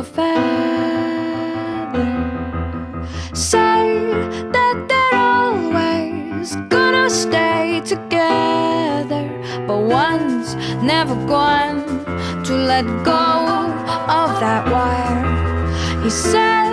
a feather. Say that they're always gonna stay together, but one's never going to let go of that wire. He said